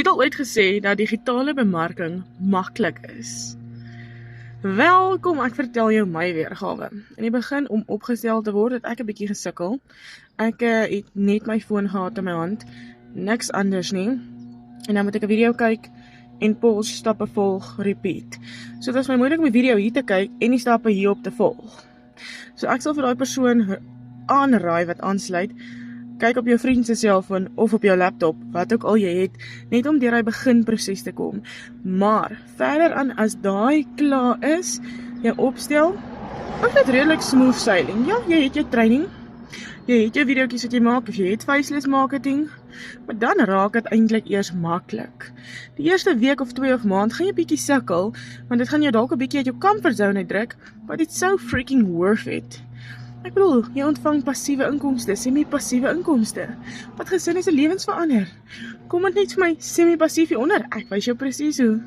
al ooit gesê dat digitale bemarking maklik is? Welkom, ek vertel jou my weergawe. In die begin om opgestel te word, het ek 'n bietjie gesukkel. Ek het net my foon gehad in my hand, niks anders nie. En dan moet ek 'n video kyk en pause, stappe volg, repeat. So dit is my moeilik om die video hier te kyk en die stappe hierop te volg. So ek sal vir daai persoon aanraai wat aansluit, kyk op jou vriend se selfoon of op jou laptop, wat ook al jy het, net om deur hy beginproses te kom. Maar verder aan as daai klaar is, jy opstel, of dit redelik smooth sailing. Ja, jy het jou training, jy het jou videoetjies wat jy maak, of jy het faceless marketing, maar dan raak dit eintlik eers maklik. Die eerste week of 2 of maand gaan jy bietjie sukkel, want dit gaan jou dalk 'n bietjie uit jou comfort zone uitdruk, but it's so freaking worth it. Ek bedoel, jy ontvang passiewe inkomste, semi-passiewe inkomste. Wat gesin is 'n lewens verander. Kom dit net vir my semi-passief hieronder, ek wys jou presies hoe.